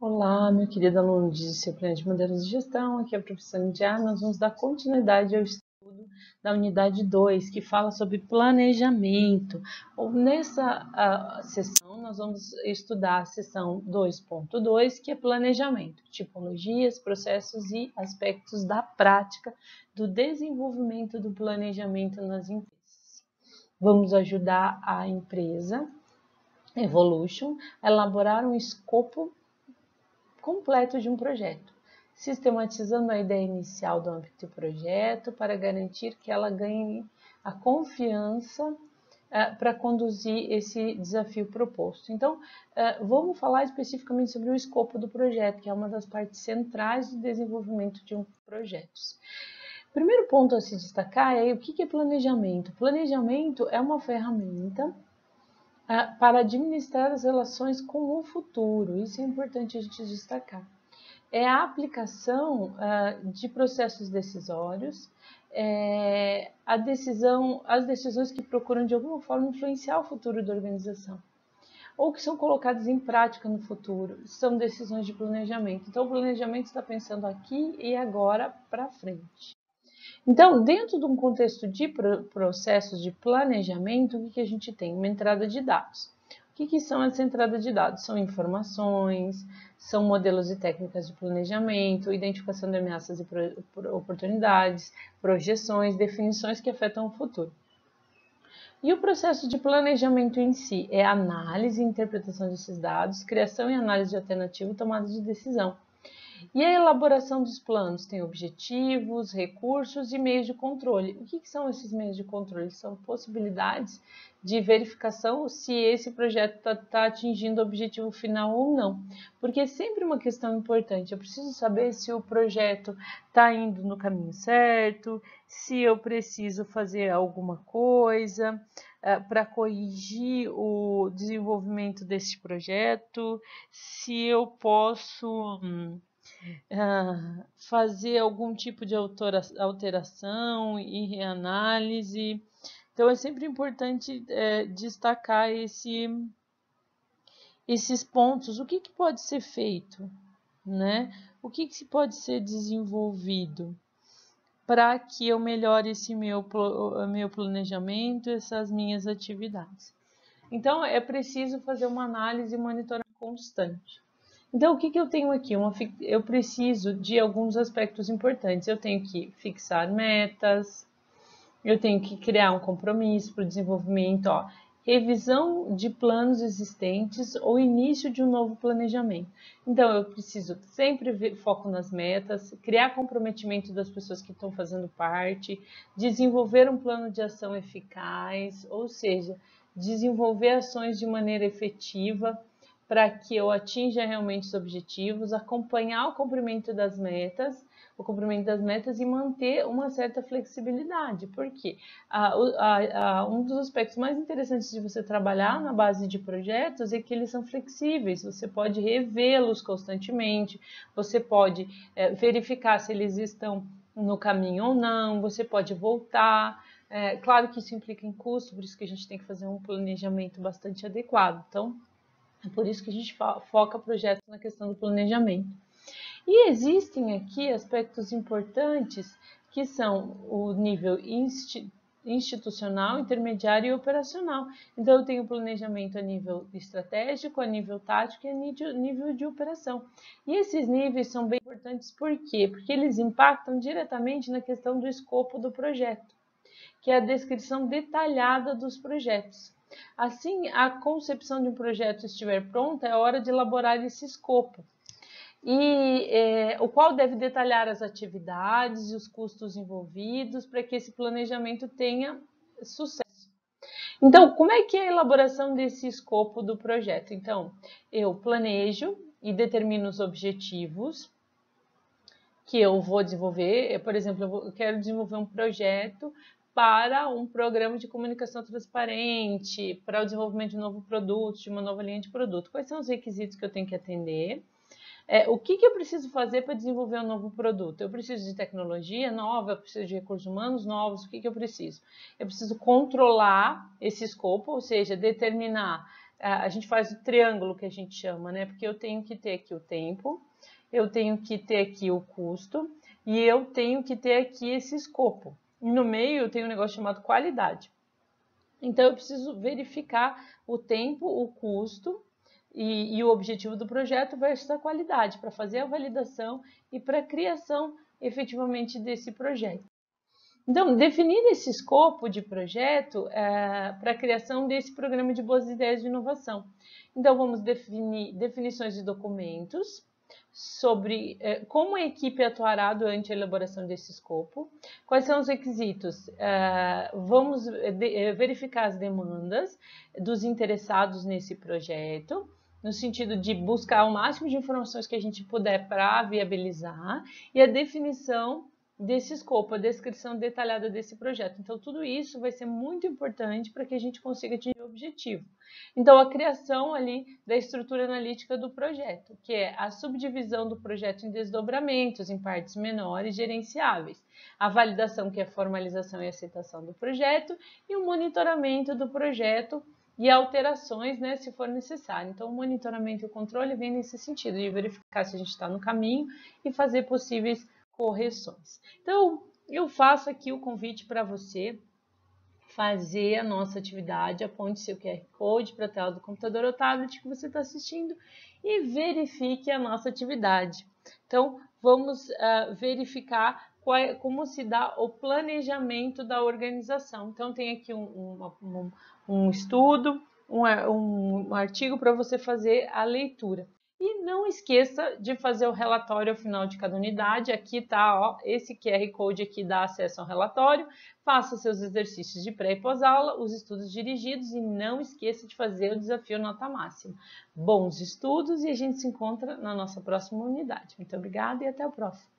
Olá, meu querido aluno de disciplina de modelos de gestão, aqui é a professora Indiana. Nós vamos dar continuidade ao estudo da unidade 2, que fala sobre planejamento. Nessa sessão, nós vamos estudar a seção 2.2, que é planejamento, tipologias, processos e aspectos da prática do desenvolvimento do planejamento nas empresas. Vamos ajudar a empresa Evolution a elaborar um escopo completo de um projeto, sistematizando a ideia inicial do âmbito do projeto para garantir que ela ganhe a confiança para conduzir esse desafio proposto. Então, vamos falar especificamente sobre o escopo do projeto, que é uma das partes centrais do desenvolvimento de um projeto. O primeiro ponto a se destacar é o que é planejamento. Planejamento é uma ferramenta para administrar as relações com o futuro. Isso é importante a gente destacar. É a aplicação de processos decisórios, as decisões que procuram de alguma forma influenciar o futuro da organização, ou que são colocadas em prática no futuro, são decisões de planejamento. Então, o planejamento está pensando aqui e agora para frente. Então, dentro de um contexto de processos de planejamento, o que a gente tem? Uma entrada de dados. O que são essa entrada de dados? São informações, são modelos e técnicas de planejamento, identificação de ameaças e oportunidades, projeções, definições que afetam o futuro. E o processo de planejamento em si é análise e interpretação desses dados, criação e análise de alternativa e tomada de decisão. E a elaboração dos planos tem objetivos, recursos e meios de controle. O que são esses meios de controle? São possibilidades de verificação se esse projeto está atingindo o objetivo final ou não. Porque é sempre uma questão importante. Eu preciso saber se o projeto está indo no caminho certo, se eu preciso fazer alguma coisa para corrigir o desenvolvimento desse projeto, se eu posso fazer algum tipo de alteração e reanálise. Então, é sempre importante destacar esses pontos. O que pode ser feito, né? O que pode ser desenvolvido para que eu melhore esse meu planejamento, essas minhas atividades. Então, é preciso fazer uma análise e monitoramento constante. Então, o que eu tenho aqui? Eu preciso de alguns aspectos importantes. Eu tenho que fixar metas, eu tenho que criar um compromisso para o desenvolvimento, revisão de planos existentes ou início de um novo planejamento. Então, eu preciso sempre ver foco nas metas, criar comprometimento das pessoas que estão fazendo parte, desenvolver um plano de ação eficaz, ou seja, desenvolver ações de maneira efetiva para que eu atinja realmente os objetivos, acompanhar o cumprimento das metas e manter uma certa flexibilidade. Por quê? Um dos aspectos mais interessantes de você trabalhar na base de projetos é que eles são flexíveis, você pode revê-los constantemente, você pode verificar se eles estão no caminho ou não, você pode voltar. Claro que isso implica em custo, por isso que a gente tem que fazer um planejamento bastante adequado. Então, é por isso que a gente foca projetos na questão do planejamento. E existem aqui aspectos importantes que são o nível institucional, intermediário e operacional. Então, eu tenho planejamento a nível estratégico, a nível tático e a nível de operação. E esses níveis são bem importantes por quê? Porque eles impactam diretamente na questão do escopo do projeto, que é a descrição detalhada dos projetos. Assim, a concepção de um projeto estiver pronta, é hora de elaborar esse escopo, o qual deve detalhar as atividades e os custos envolvidos para que esse planejamento tenha sucesso. Então, como é que é a elaboração desse escopo do projeto? Então, eu planejo e determino os objetivos que eu vou desenvolver. Por exemplo, eu quero desenvolver um projeto para um programa de comunicação transparente, para o desenvolvimento de um novo produto, de uma nova linha de produto. Quais são os requisitos que eu tenho que atender? O que eu preciso fazer para desenvolver um novo produto? Eu preciso de tecnologia nova, eu preciso de recursos humanos novos, o que eu preciso? Eu preciso controlar esse escopo, ou seja, determinar a gente faz o triângulo que a gente chama, né? Porque eu tenho que ter aqui o tempo, eu tenho que ter aqui o custo e eu tenho que ter aqui esse escopo. E no meio eu tenho um negócio chamado qualidade. Então eu preciso verificar o tempo, o custo e o objetivo do projeto versus a qualidade para fazer a validação e para a criação efetivamente desse projeto. Então, definir esse escopo de projeto para a criação desse programa de boas ideias de inovação. Então, vamos definir definições de documentos sobre como a equipe atuará durante a elaboração desse escopo, quais são os requisitos, vamos verificar as demandas dos interessados nesse projeto, no sentido de buscar o máximo de informações que a gente puder para viabilizar, e a definição desse escopo, a descrição detalhada desse projeto. Então, tudo isso vai ser muito importante para que a gente consiga atingir o objetivo. Então, a criação ali da estrutura analítica do projeto, que é a subdivisão do projeto em desdobramentos, em partes menores gerenciáveis. A validação, que é a formalização e aceitação do projeto, e o monitoramento do projeto e alterações, né, se for necessário. Então, o monitoramento e o controle vem nesse sentido, de verificar se a gente está no caminho e fazer possíveis correções. Então, eu faço aqui o convite para você fazer a nossa atividade, aponte seu QR Code para a tela do computador ou tablet que você está assistindo e verifique a nossa atividade. Então, vamos verificar como se dá o planejamento da organização. Então, tem aqui um estudo, um artigo para você fazer a leitura. E não esqueça de fazer o relatório ao final de cada unidade. Aqui está, ó, esse QR Code aqui dá acesso ao relatório. Faça seus exercícios de pré e pós-aula, os estudos dirigidos e não esqueça de fazer o desafio nota máxima. Bons estudos e a gente se encontra na nossa próxima unidade. Muito obrigada e até o próximo.